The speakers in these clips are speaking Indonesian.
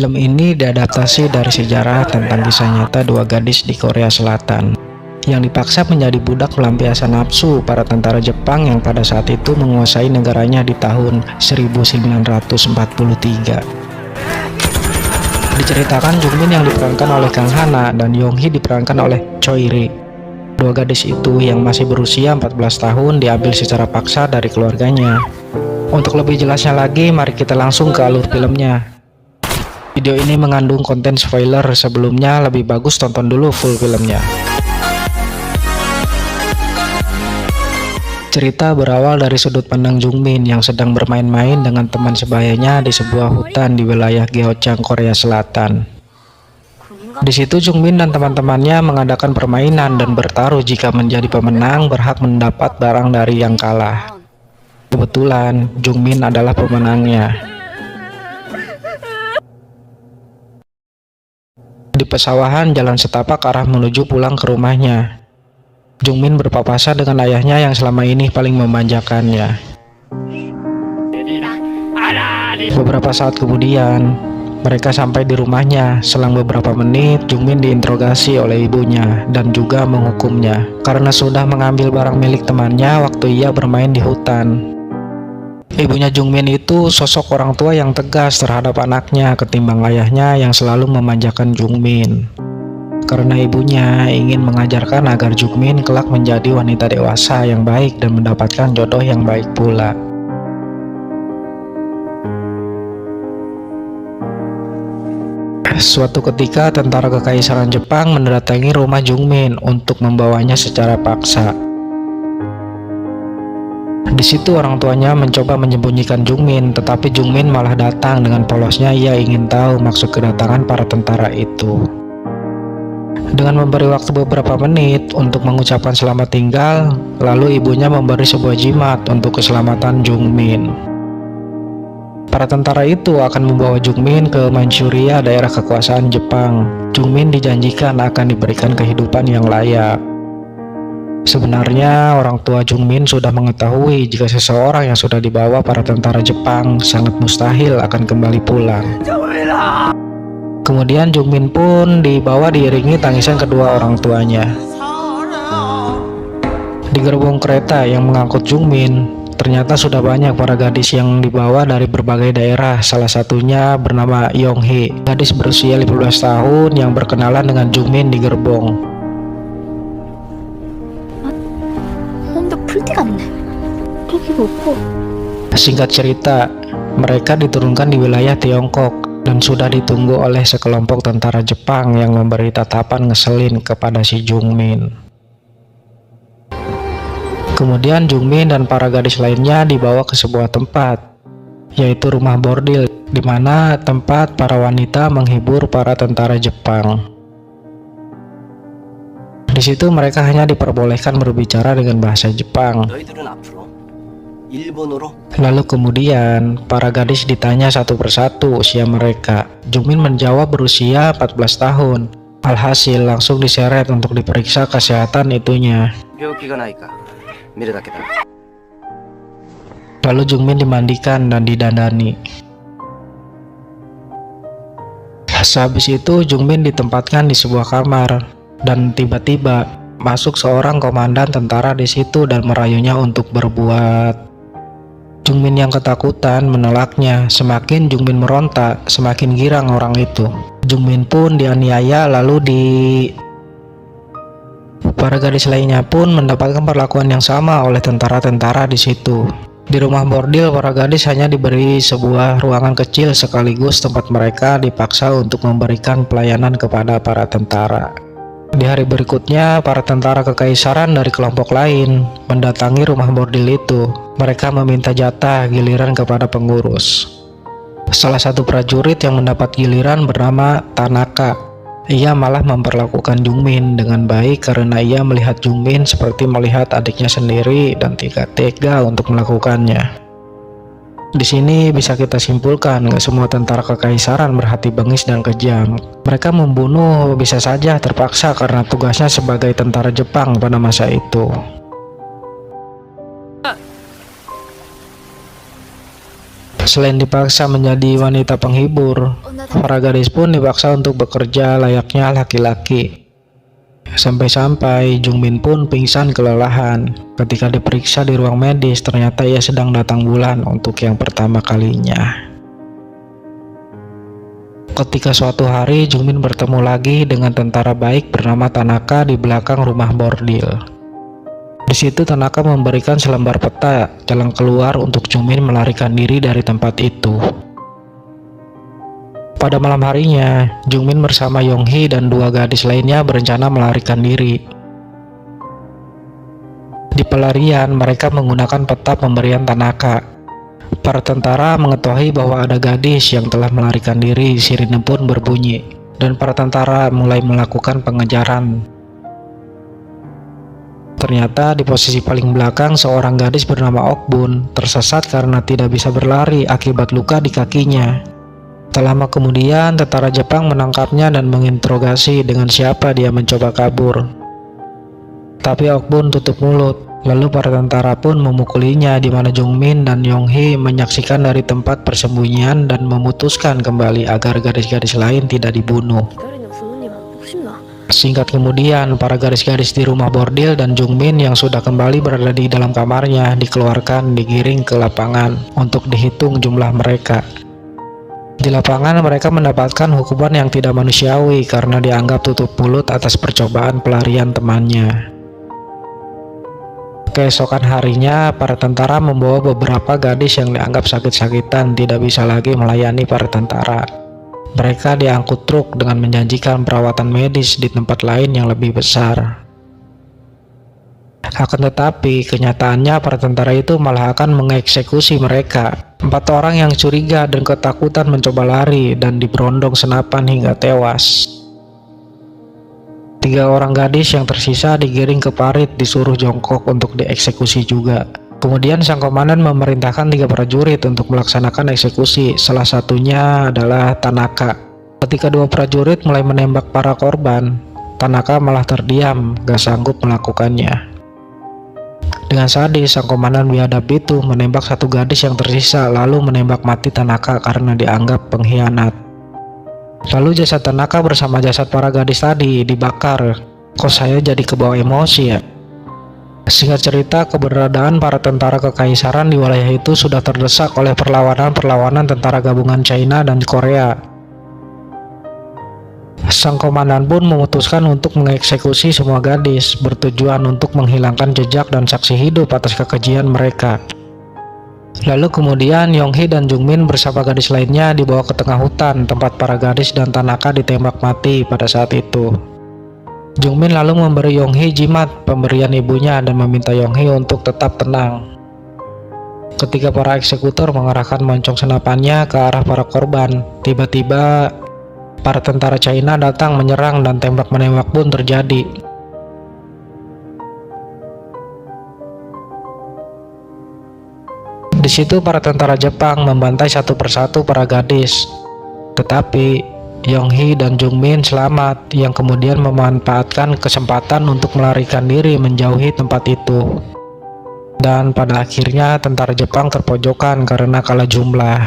Film ini diadaptasi dari sejarah tentang kisah nyata dua gadis di Korea Selatan yang dipaksa menjadi budak melampiaskan nafsu para tentara Jepang yang pada saat itu menguasai negaranya di tahun 1943. Diceritakan Jungmin yang diperankan oleh Kang Hana dan Yonghee diperankan oleh Choi Ri. Dua gadis itu yang masih berusia 14 tahun diambil secara paksa dari keluarganya. Untuk lebih jelasnya lagi, mari kita langsung ke alur filmnya. Video ini mengandung konten spoiler sebelumnya, lebih bagus tonton dulu full filmnya. Cerita berawal dari sudut pandang Jungmin yang sedang bermain-main dengan teman sebayanya di sebuah hutan di wilayah Gyeongsang, Korea Selatan. Di situ Jungmin dan teman-temannya mengadakan permainan dan bertaruh jika menjadi pemenang berhak mendapat barang dari yang kalah. Kebetulan Jungmin adalah pemenangnya. Di pesawahan jalan setapak arah menuju pulang ke rumahnya. Jungmin berpapasan dengan ayahnya yang selama ini paling memanjakannya. Beberapa saat kemudian, mereka sampai di rumahnya. Selang beberapa menit, Jungmin diinterogasi oleh ibunya dan juga menghukumnya karena sudah mengambil barang milik temannya waktu ia bermain di hutan. Ibunya Jungmin itu sosok orang tua yang tegas terhadap anaknya ketimbang ayahnya yang selalu memanjakan Jungmin. Karena ibunya ingin mengajarkan agar Jungmin kelak menjadi wanita dewasa yang baik dan mendapatkan jodoh yang baik pula. Suatu ketika tentara kekaisaran Jepang mendatangi rumah Jungmin untuk membawanya secara paksa. Di situ orang tuanya mencoba menyembunyikan Jungmin, tetapi Jungmin malah datang dengan polosnya. Ia ingin tahu maksud kedatangan para tentara itu. Dengan memberi waktu beberapa menit untuk mengucapkan selamat tinggal, lalu ibunya memberi sebuah jimat untuk keselamatan Jungmin. Para tentara itu akan membawa Jungmin ke Manchuria, daerah kekuasaan Jepang. Jungmin dijanjikan akan diberikan kehidupan yang layak. Sebenarnya orang tua Jungmin sudah mengetahui jika seseorang yang sudah dibawa para tentara Jepang sangat mustahil akan kembali pulang. Kemudian Jungmin pun dibawa diiringi tangisan kedua orang tuanya. Di gerbong kereta yang mengangkut Jungmin, ternyata sudah banyak para gadis yang dibawa dari berbagai daerah. Salah satunya bernama Yonghee, gadis berusia 15 tahun yang berkenalan dengan Jungmin di gerbong. Singkat cerita, mereka diturunkan di wilayah Tiongkok dan sudah ditunggu oleh sekelompok tentara Jepang yang memberi tatapan ngeselin kepada si Jungmin. Kemudian Jungmin dan para gadis lainnya dibawa ke sebuah tempat, yaitu rumah bordil, di mana tempat para wanita menghibur para tentara Jepang. Di situ mereka hanya diperbolehkan berbicara dengan bahasa Jepang. Lalu kemudian para gadis ditanya satu persatu usia mereka. Jungmin menjawab berusia 14 tahun. Alhasil langsung diseret untuk diperiksa kesehatan itunya. Lalu Jungmin dimandikan dan didandani. Sehabis itu Jungmin ditempatkan di sebuah kamar dan tiba-tiba masuk seorang komandan tentara di situ dan merayunya untuk berbuat. Jungmin yang ketakutan menolaknya. Semakin Jungmin meronta, semakin girang orang itu. Jungmin pun dianiaya, lalu para gadis lainnya pun mendapatkan perlakuan yang sama oleh tentara-tentara di situ. Di rumah bordil, para gadis hanya diberi sebuah ruangan kecil sekaligus tempat mereka dipaksa untuk memberikan pelayanan kepada para tentara. Di hari berikutnya, para tentara kekaisaran dari kelompok lain mendatangi rumah bordil itu. Mereka meminta jatah giliran kepada pengurus. Salah satu prajurit yang mendapat giliran bernama Tanaka. Ia malah memperlakukan Jungmin dengan baik karena ia melihat Jungmin seperti melihat adiknya sendiri dan tidak tega untuk melakukannya. Di sini bisa kita simpulkan, gak semua tentara kekaisaran berhati bengis dan kejam. Mereka membunuh bisa saja terpaksa karena tugasnya sebagai tentara Jepang pada masa itu. Selain dipaksa menjadi wanita penghibur, para gadis pun dipaksa untuk bekerja layaknya laki-laki. Sampai-sampai Jungmin pun pingsan kelelahan. Ketika diperiksa di ruang medis, ternyata ia sedang datang bulan untuk yang pertama kalinya. Ketika suatu hari Jungmin bertemu lagi dengan tentara baik bernama Tanaka di belakang rumah bordil. Di situ Tanaka memberikan selembar peta jalan keluar untuk Jungmin melarikan diri dari tempat itu. Pada malam harinya, Jungmin bersama Yonghee dan dua gadis lainnya berencana melarikan diri. Di pelarian, mereka menggunakan peta pemberian Tanaka. Para tentara mengetahui bahwa ada gadis yang telah melarikan diri, sirine pun berbunyi, dan para tentara mulai melakukan pengejaran. Ternyata di posisi paling belakang seorang gadis bernama Okbun tersesat karena tidak bisa berlari akibat luka di kakinya. Tak lama kemudian tentara Jepang menangkapnya dan menginterogasi dengan siapa dia mencoba kabur. Tapi Okbun tutup mulut. Lalu para tentara pun memukulinya, di mana Jungmin dan Yonghee menyaksikan dari tempat persembunyian dan memutuskan kembali agar gadis-gadis lain tidak dibunuh. Singkat kemudian, para gadis-gadis di rumah bordil dan Jungmin yang sudah kembali berada di dalam kamarnya dikeluarkan, digiring ke lapangan untuk dihitung jumlah mereka. Di lapangan mereka mendapatkan hukuman yang tidak manusiawi karena dianggap tutup mulut atas percobaan pelarian temannya. Keesokan harinya, para tentara membawa beberapa gadis yang dianggap sakit-sakitan tidak bisa lagi melayani para tentara. Mereka diangkut truk dengan menjanjikan perawatan medis di tempat lain yang lebih besar. Akan tetapi, kenyataannya para tentara itu malah akan mengeksekusi mereka. 4 orang yang curiga dan ketakutan mencoba lari dan diberondong senapan hingga tewas. 3 orang gadis yang tersisa digiring ke parit, disuruh jongkok untuk dieksekusi juga. Kemudian sang komandan memerintahkan 3 prajurit untuk melaksanakan eksekusi, salah satunya adalah Tanaka. Ketika 2 prajurit mulai menembak para korban, Tanaka malah terdiam, gak sanggup melakukannya. Dengan sadis, sang komandan biadab itu menembak 1 gadis yang tersisa, lalu menembak mati Tanaka karena dianggap pengkhianat. Lalu jasad Tanaka bersama jasad para gadis tadi dibakar. Kok saya jadi kebawa emosi ya? Singkat cerita, keberadaan para tentara kekaisaran di wilayah itu sudah terdesak oleh perlawanan tentara gabungan China dan Korea. Sang komandan pun memutuskan untuk mengeksekusi semua gadis, bertujuan untuk menghilangkan jejak dan saksi hidup atas kekejian mereka. Lalu kemudian Yonghee dan Jungmin bersama gadis lainnya dibawa ke tengah hutan tempat para gadis dan Tanaka ditembak mati pada saat itu. Jungmin lalu memberi Yonghee jimat pemberian ibunya dan meminta Yonghee untuk tetap tenang. Ketika para eksekutor mengarahkan moncong senapannya ke arah para korban, tiba-tiba para tentara China datang menyerang dan tembak-menembak pun terjadi. Di situ para tentara Jepang membantai satu persatu para gadis. Tetapi Yonghee dan Jungmin selamat, yang kemudian memanfaatkan kesempatan untuk melarikan diri menjauhi tempat itu. Dan pada akhirnya tentara Jepang terpojokan karena kalah jumlah.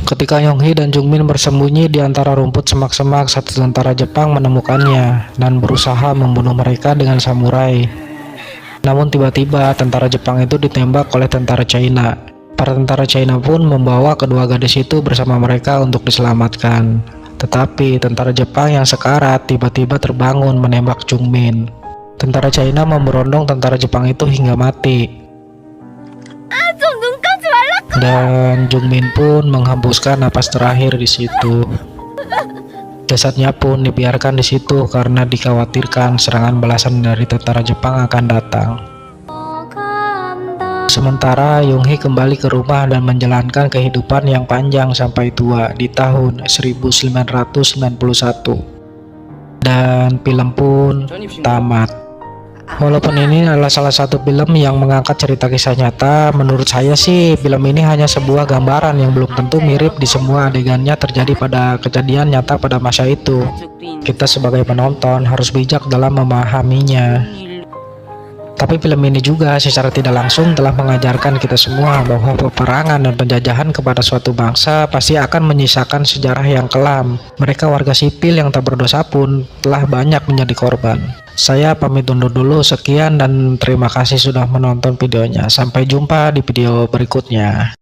Ketika Yonghee dan Jungmin bersembunyi di antara rumput semak-semak, satu tentara Jepang menemukannya dan berusaha membunuh mereka dengan samurai. Namun tiba-tiba tentara Jepang itu ditembak oleh tentara China. Para tentara China pun membawa kedua gadis itu bersama mereka untuk diselamatkan. Tetapi tentara Jepang yang sekarat tiba-tiba terbangun menembak Jungmin. Tentara China memberondong tentara Jepang itu hingga mati. Dan Jungmin pun menghembuskan napas terakhir di situ. Jasadnya pun dibiarkan di situ karena dikhawatirkan serangan balasan dari tentara Jepang akan datang. Sementara Yonghee kembali ke rumah dan menjalankan kehidupan yang panjang sampai tua di tahun 1991. Dan film pun tamat. Walaupun ini adalah salah satu film yang mengangkat cerita kisah nyata, menurut saya sih film ini hanya sebuah gambaran yang belum tentu mirip di semua adegannya terjadi pada kejadian nyata pada masa itu. Kita sebagai penonton harus bijak dalam memahaminya. Tapi film ini juga secara tidak langsung telah mengajarkan kita semua bahwa peperangan dan penjajahan kepada suatu bangsa pasti akan menyisakan sejarah yang kelam. Mereka warga sipil yang tak berdosa pun telah banyak menjadi korban. Saya pamit undur dulu, sekian dan terima kasih sudah menonton videonya. Sampai jumpa di video berikutnya.